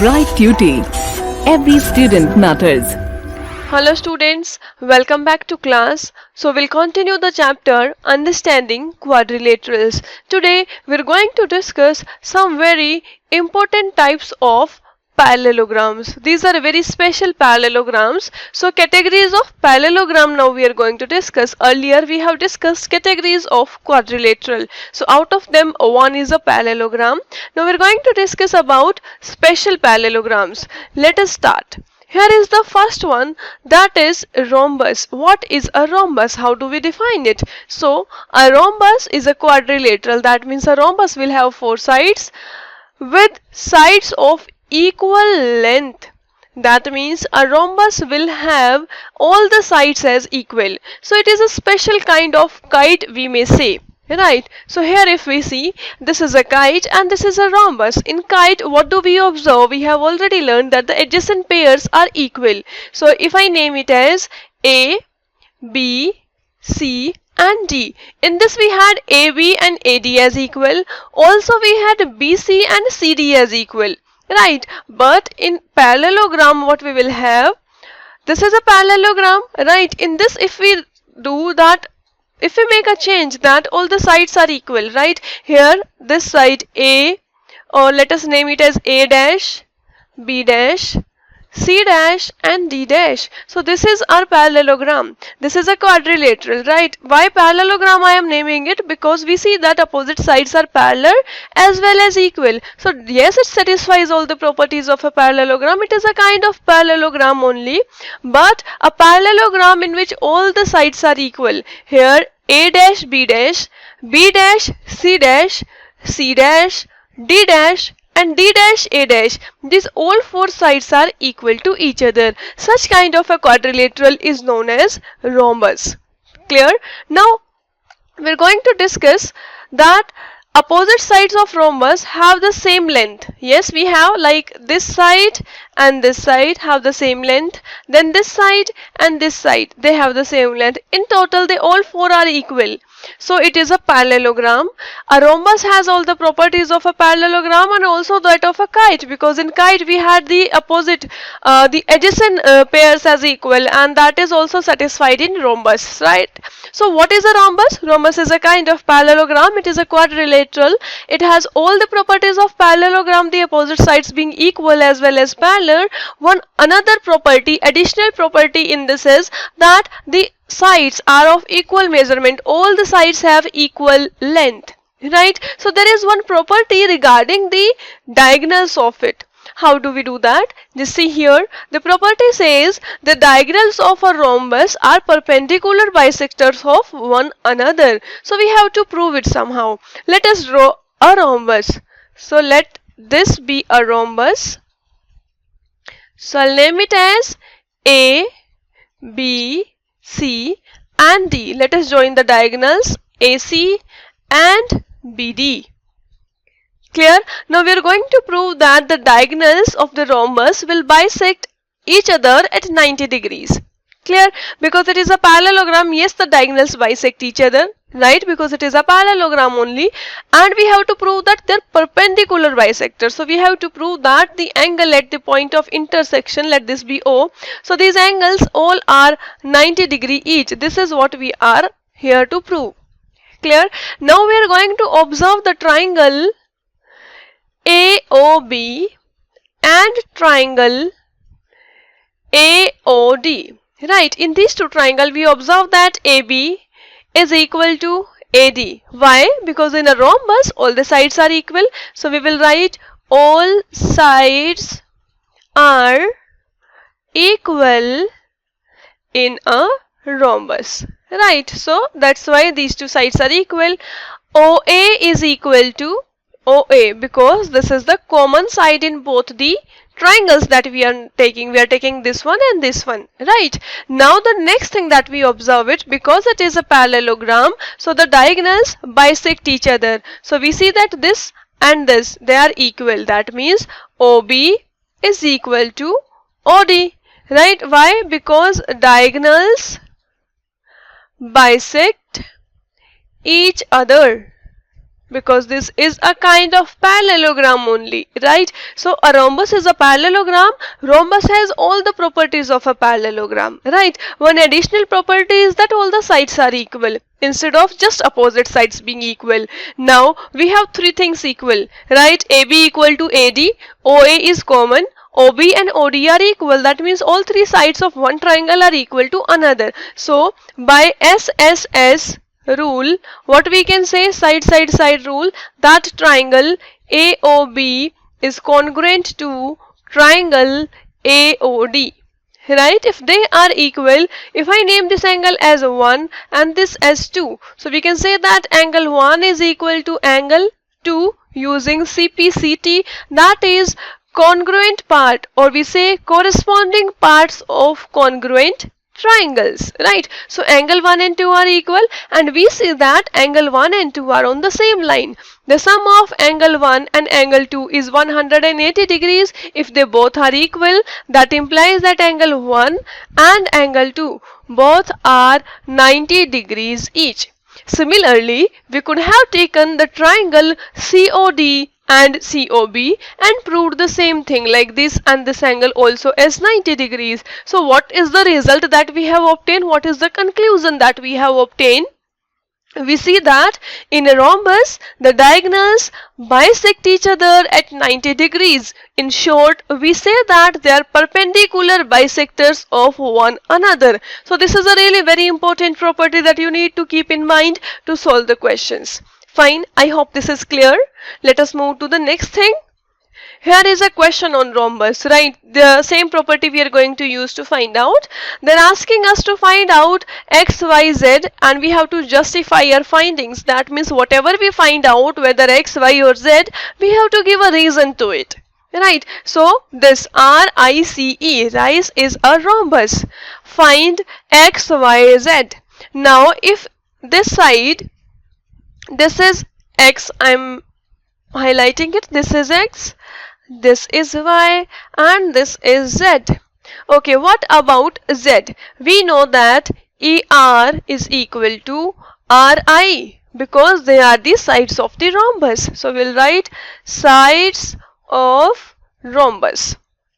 bright future. Every student matters. Hello students, welcome back to class. So we'll continue the chapter Understanding Quadrilaterals. Today we're going to discuss some very important types of parallelograms. These are very special parallelograms. So categories of parallelogram now we are going to discuss. Earlier we have discussed categories of quadrilateral. So out of them one is a parallelogram. Now we're going to discuss about special parallelograms. Let us start. Here is the first one, that is rhombus. What is a rhombus? How do we define it? So a rhombus is a quadrilateral. That means a rhombus will have four sides with sides of equal length. That means a rhombus will have all the sides as equal. So it is a special kind of kite, we may say. Right, so here if we see, this is a kite and this is a rhombus. In kite, what do we observe? We have already learned that the adjacent pairs are equal. So if I name it as A, B, C and D. In this we had AB and AD as equal. Also we had BC and CD as equal. Right, but in parallelogram what we will have, this is a parallelogram. Right, in this if we do that, if we make a change that all the sides are equal, right? Here this side A, or let us name it as A dash, B dash, C dash and D dash. So this is our parallelogram. This is a quadrilateral, right? Why parallelogram I am naming it? Because we see that opposite sides are parallel as well as equal. So yes, it satisfies all the properties of a parallelogram. It is a kind of parallelogram only, but a parallelogram in which all the sides are equal. Here A dash, B dash, B dash, C dash, C dash, D dash and D dash, A dash. These all four sides are equal to each other. Such kind of a quadrilateral is known as rhombus. Clear? Now we're going to discuss that opposite sides of rhombus have the same length. Yes, we have like this side and this side have the same length. Then this side and this side, they have the same length. In total, they all four are equal. So it is a parallelogram. A rhombus has all the properties of a parallelogram and also that of a kite, because in kite we had the opposite, the adjacent pairs as equal, and that is also satisfied in rhombus, right? So what is a rhombus? Rhombus is a kind of parallelogram. It is a quadrilateral. It has all the properties of parallelogram, the opposite sides being equal as well as parallel. Another property, additional property in this is that the sides are of equal measurement. All the sides have equal length, right? So there is one property regarding the diagonals of it. How do we do that? Just see here, the property says the diagonals of a rhombus are perpendicular bisectors of one another. So we have to prove it somehow. Let us draw a rhombus. So let this be a rhombus. So I'll name it as A, B, C and D. Let us join the diagonals AC and BD. Clear? Now we are going to prove that the diagonals of the rhombus will bisect each other at 90 degrees. Clear? Because it is a parallelogram, yes, the diagonals bisect each other, right? Because it is a parallelogram only, and we have to prove that they are perpendicular bisectors. So we have to prove that the angle at the point of intersection, let this be O. So these angles all are 90 degree each. This is what we are here to prove. Clear? Now we are going to observe the triangle AOB and triangle AOD. Right, in these two triangles we observe that AB is equal to AD. Why? Because in a rhombus all the sides are equal. So we will write all sides are equal in a rhombus. Right, so that's why these two sides are equal. OA is equal to OA because this is the common side in both the triangles that we are taking this one and this one, right? Now the next thing that we observe it, because it is a parallelogram, so the diagonals bisect each other. So we see that this and this, they are equal. That means OB is equal to OD, right? Why? Because diagonals bisect each other. because this is a kind of parallelogram only, right? So a rhombus is a parallelogram. Rhombus has all the properties of a parallelogram, right? One additional property is that all the sides are equal instead of just opposite sides being equal. Now we have three things equal, right? AB equal to AD, OA is common, OB and OD are equal. That means all three sides of one triangle are equal to another. So by SSS rule, what we can say, side rule, that triangle AOB is congruent to triangle AOD, right? If they are equal, if I name this angle as 1 and this as 2, so we can say that angle 1 is equal to angle 2 using CPCT, that is congruent part, or we say corresponding parts of congruent triangles, right? So angle 1 and 2 are equal, and we see that angle 1 and 2 are on the same line. The sum of angle 1 and angle 2 is 180 degrees. If they both are equal, that implies that angle 1 and angle 2 both are 90 degrees each. Similarly, we could have taken the triangle COD and COB and proved the same thing, like this and this angle also is 90 degrees. So what is the result that we have obtained? What is the conclusion that we have obtained? We see that in a rhombus, the diagonals bisect each other at 90 degrees. In short, we say that they are perpendicular bisectors of one another. So this is a really very important property that you need to keep in mind to solve the questions. Fine, I hope this is clear. Let us move to the next thing. Here is a question on rhombus, right? The same property we are going to use to find out. They're asking us to find out x, y, z, and we have to justify our findings. That means whatever we find out, whether x, y or z, we have to give a reason to it, right? So this RICE, RICE is a rhombus. Find x, y, z. Now if this side, this is x, I'm highlighting it, this is x, this is y, and this is z. Okay, what about z? We know that ER is equal to RI because they are the sides of the rhombus. So we'll write sides of rhombus.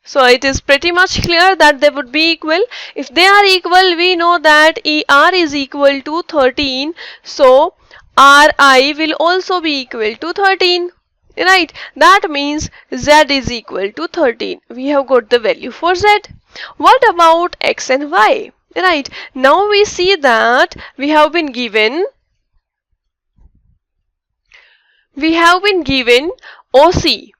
So it is pretty much clear that they would be equal. If they are equal, we know that ER is equal to 13. So RI will also be equal to 13. Right, that means z is equal to 13. We have got the value for z. What about x and y? Right, now we see that we have been given OC.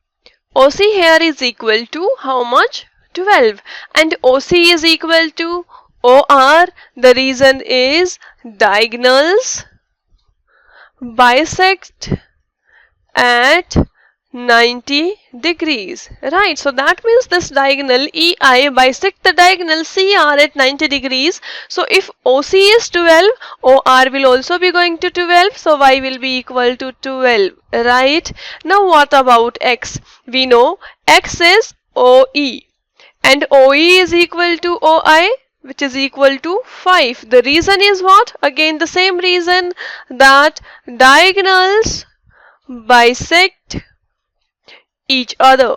OC here is equal to how much? 12. And OC is equal to OR. The reason is diagonals bisect at 90 degrees, right? So that means this diagonal EI bisect the diagonal CR at 90 degrees. So if OC is 12, OR will also be going to 12. So Y will be equal to 12, right? Now what about X? We know X is OE and OE is equal to OI, which is equal to 5. The reason is what? Again the same reason, that diagonals bisect each other,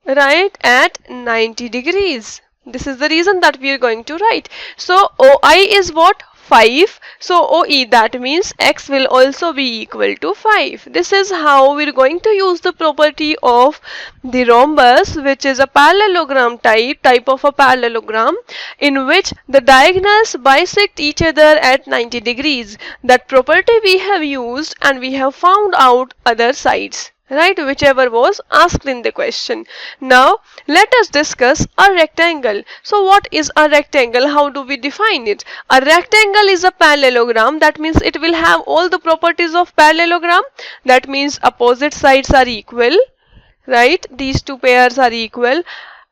right, at 90 degrees. This is the reason that we are going to write. So OI is what? 5. So OE, that means X will also be equal to 5. This is how we are going to use the property of the rhombus, which is a parallelogram type of a parallelogram in which the diagonals bisect each other at 90 degrees. That property we have used and we have found out other sides, right, whichever was asked in the question. Now let us discuss a rectangle. So what is a rectangle? How do we define it? A rectangle is a parallelogram. That means it will have all the properties of parallelogram. That means opposite sides are equal, right? These two pairs are equal,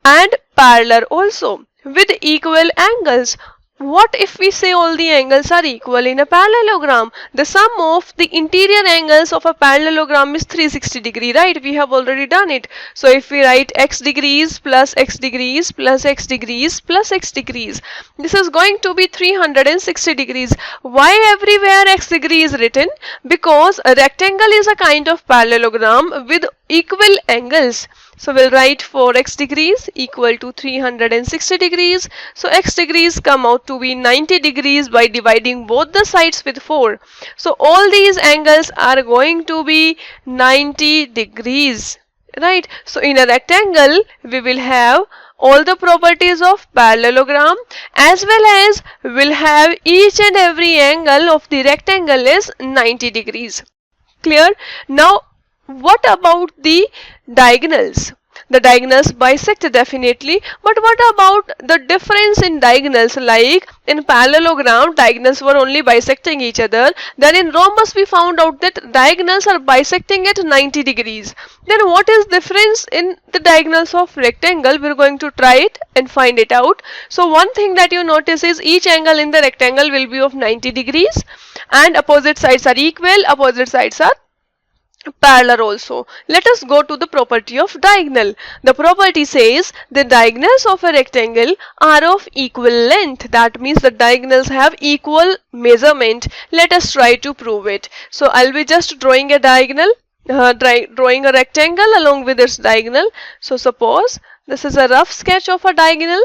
and parallel also with equal angles. what if we say all the angles are equal in a parallelogram? The sum of the interior angles of a parallelogram is 360 degree, right? We have already done it. So if we write x degrees plus x degrees plus x degrees plus x degrees, this is going to be 360 degrees. Why everywhere x degree is written? Because a rectangle is a kind of parallelogram with equal angles. So we'll write 4x degrees equal to 360 degrees. So x degrees come out to be 90 degrees by dividing both the sides with 4. So all these angles are going to be 90 degrees, right? So in a rectangle we will have all the properties of parallelogram, as well as we'll have each and every angle of the rectangle is 90 degrees. Clear? Now what about the diagonals? The diagonals bisect definitely, but what about the difference in diagonals? Like in parallelogram, diagonals were only bisecting each other. Then in rhombus, we found out that diagonals are bisecting at 90 degrees. Then what is difference in the diagonals of rectangle? We're going to try it and find it out. So one thing that you notice is each angle in the rectangle will be of 90 degrees, and opposite sides are equal, opposite sides are parallel also. Let us go to the property of diagonal. The property says the diagonals of a rectangle are of equal length. That means the diagonals have equal measurement. Let us try to prove it. So I'll be just drawing a diagonal, drawing a rectangle along with its diagonal. So suppose this is a rough sketch of a diagonal.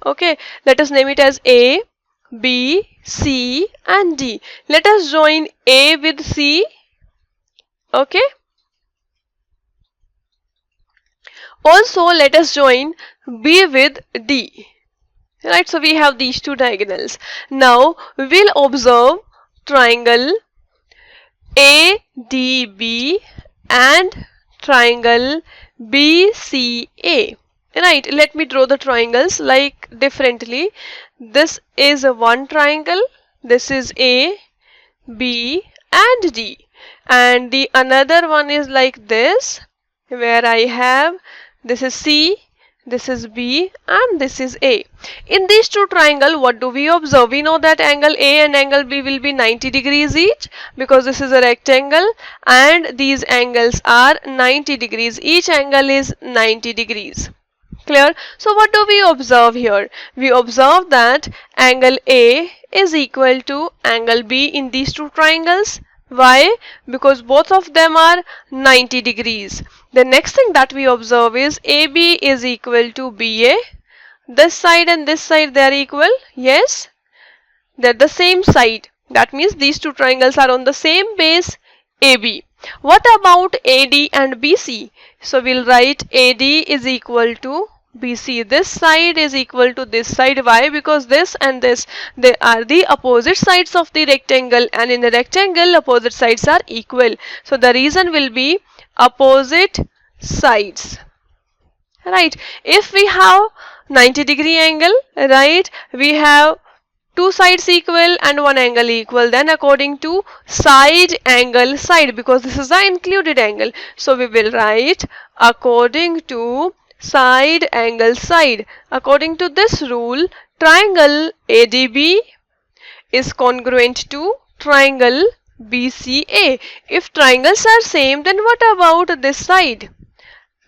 Okay, let us name it as A, B, C and D. Let us join A with C. Okay. Also, let us join B with D. Right, so we have these two diagonals. Now, we'll observe triangle ADB and triangle BCA. Right, let me draw the triangles like differently. This is a one triangle. This is A, B and D. And the another one is like this, where I have this is C, this is B and this is A. In these two triangles, what do we observe? We know that angle A and angle B will be 90 degrees each, because this is a rectangle and these angles are 90 degrees. Each angle is 90 degrees. Clear? So what do we observe here? We observe that angle A is equal to angle B in these two triangles. Why? Because both of them are 90 degrees. The next thing that we observe is AB is equal to BA. This side and this side, they are equal. Yes, they're the same side. That means these two triangles are on the same base, AB. What about AD and BC? So we'll write AD is equal to BC. This side is equal to this side. Why? Because this and this, they are the opposite sides of the rectangle, and in a rectangle opposite sides are equal. So the reason will be opposite sides. Right. If we have 90 degree angle, right, we have two sides equal and one angle equal, then according to side angle side, because this is the included angle, so we will write according to side angle side. According to this rule, triangle ADB is congruent to triangle BCA. If triangles are same, then what about this side?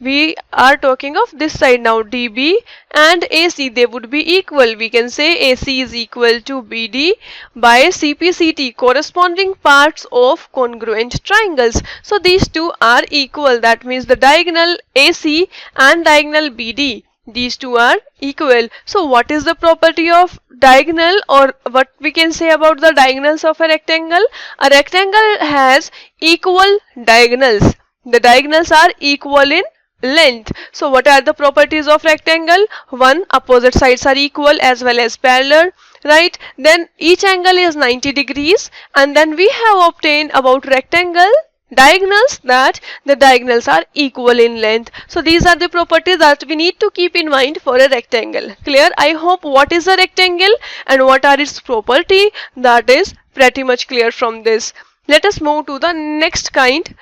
We are talking of this side now. DB and AC, they would be equal. We can say AC is equal to BD by CPCT, corresponding parts of congruent triangles. So these two are equal. That means the diagonal AC and diagonal BD, these two are equal. So what is the property of diagonal, or what we can say about the diagonals of a rectangle? A rectangle has equal diagonals. The diagonals are equal in length. So what are the properties of rectangle? One, opposite sides are equal as well as parallel, right? Then each angle is 90 degrees, and then we have obtained about rectangle diagonals that the diagonals are equal in length. So these are the properties that we need to keep in mind for a rectangle. Clear? I hope what is a rectangle and what are its property, that is pretty much clear from this. Let us move to the next kind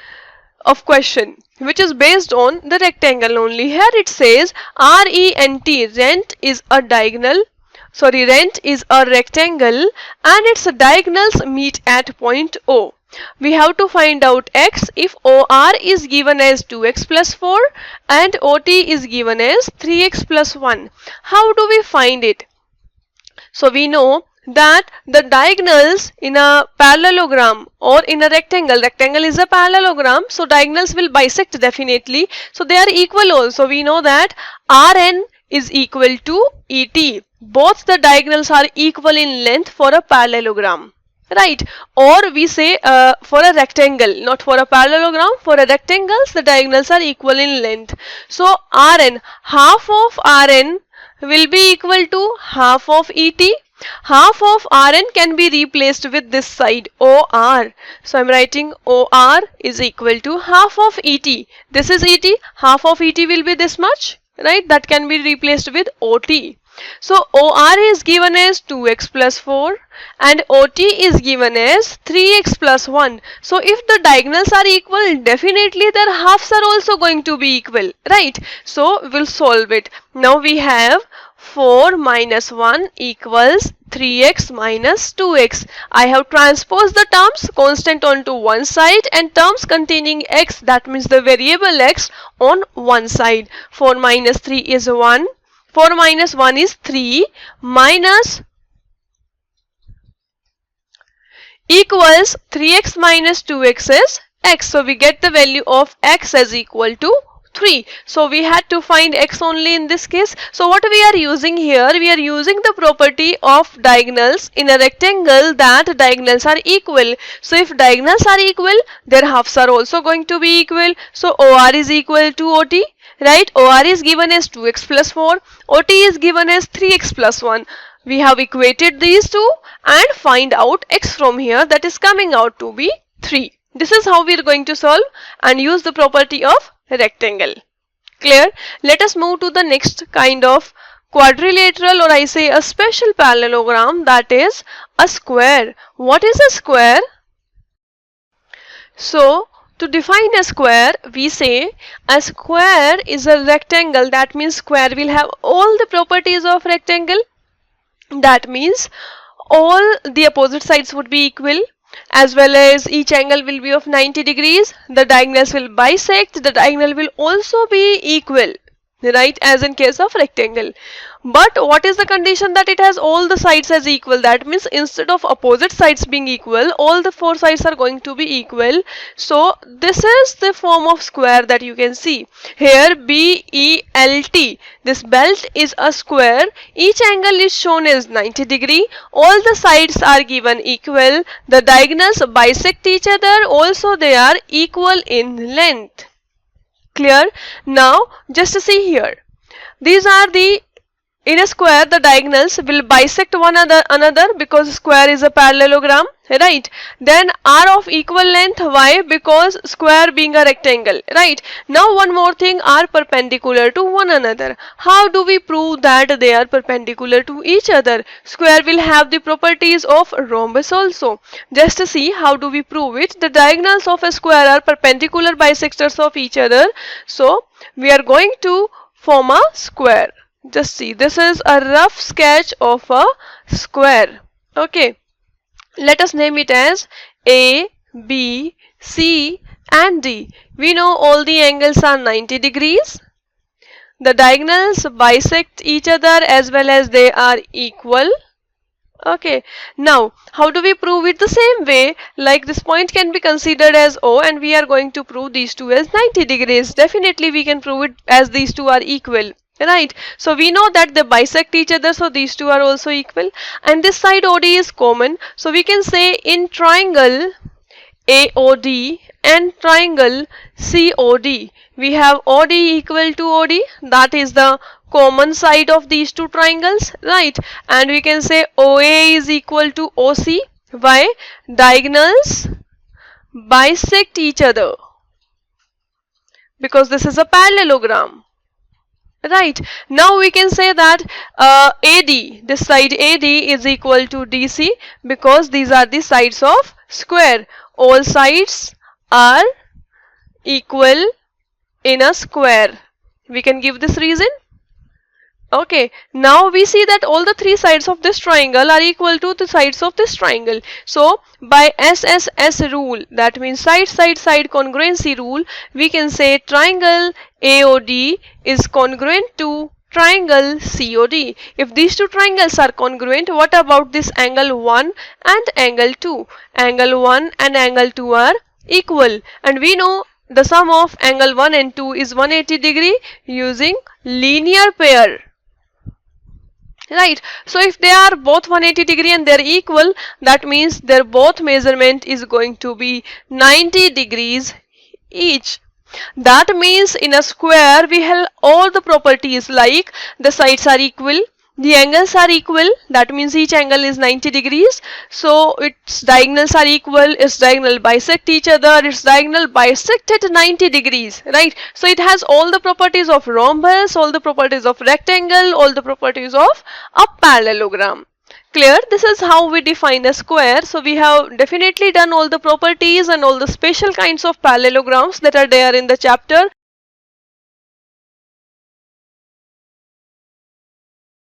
of question, which is based on the rectangle only. Here it says RENT, rent is a diagonal rent is a rectangle and its diagonals meet at point O. We have to find out x if OR is given as 2x plus 4 and OT is given as 3x plus 1. How do we find it? So we know that the diagonals in a parallelogram or in a rectangle is a parallelogram, so diagonals will bisect definitely, so they are equal also. We know that Rn is equal to ET. Both the diagonals are equal in length for a parallelogram, right? Or we say for a rectangle, not for a parallelogram, for a rectangles the diagonals are equal in length. So Rn, half of Rn will be equal to half of ET. Half of Rn can be replaced with this side OR. So I am writing OR is equal to half of ET. This is ET. Half of ET will be this much, right? That can be replaced with OT. So OR is given as 2x plus 4 and OT is given as 3x plus 1. So if the diagonals are equal, definitely their halves are also going to be equal, right? So we'll solve it. Now we have 4 minus 1 equals 3x minus 2x. I have transposed the terms constant onto one side and terms containing x, that means the variable x, on one side. 4 minus 3 is 1. 4 minus 1 is 3 minus equals 3x minus 2x is x. So we get the value of x as equal to 3. So we had to find x only in this case. So what we are using here, we are using the property of diagonals in a rectangle, that diagonals are equal. So if diagonals are equal, their halves are also going to be equal. So OR is equal to OT, right? OR is given as 2x plus 4, OT is given as 3x plus 1. We have equated these two and find out x from here, that is coming out to be 3. This is how we are going to solve and use the property of rectangle. Clear? Let us move to the next kind of quadrilateral, or I say a special parallelogram, that is a square. What is a square? So to define a square, we say a square is a rectangle. That means square will have all the properties of rectangle. That means all the opposite sides would be equal, as well as each angle will be of 90 degrees. The diagonals will bisect. The diagonal will also be equal, right, as in case of rectangle. But what is the condition? That it has all the sides as equal. That means instead of opposite sides being equal, all the four sides are going to be equal. So this is the form of square that you can see here, BELT. This belt is a square. Each angle is shown as 90 degree. All the sides are given equal. The diagonals bisect each other. Also they are equal in length. Clear? Now just see here. These are the, in a square the diagonals will bisect one another because square is a parallelogram, right? Then are of equal length. Why? Because square being a rectangle, right? Now one more thing, are perpendicular to one another. How do we prove that they are perpendicular to each other? Square will have the properties of rhombus also. Just to see how do we prove it. The diagonals of a square are perpendicular bisectors of each other. So we are going to form a square. Just see, this is a rough sketch of a square. Okay, let us name it as A, B, C and D. We know all the angles are 90 degrees. The diagonals bisect each other as well as they are equal. Okay, now how do we prove it? The same way, like this point can be considered as O and we are going to prove these two as 90 degrees. Definitely we can prove it as these two are equal, right? So we know that they bisect each other, so these two are also equal, and this side OD is common. So we can say in triangle AOD and triangle COD, we have OD equal to OD, that is the common side of these two triangles, right? And we can say OA is equal to OC. Why? Diagonals bisect each other because this is a parallelogram, right? Now we can say that AD, this side AD is equal to DC because these are the sides of square. All sides are equal in a square. We can give this reason. Okay, now we see that all the three sides of this triangle are equal to the sides of this triangle. So by SSS rule, that means side side side congruency rule, we can say triangle AOD is congruent to triangle COD. If these two triangles are congruent, what about this angle 1 and angle 2? Angle 1 and angle 2 are equal, and we know the sum of angle 1 and 2 is 180 degree using linear pair. Right, so if they are both 180 degree and they're equal, that means their both measurement is going to be 90 degrees each. That means in a square we have all the properties like the sides are equal, the angles are equal, that means each angle is 90 degrees, so its diagonals are equal, its diagonal bisect each other, its diagonal bisect at 90 degrees, right? So it has all the properties of rhombus, all the properties of rectangle, all the properties of a parallelogram. Clear? This is how we define a square. So we have definitely done all the properties and all the special kinds of parallelograms that are there in the chapter.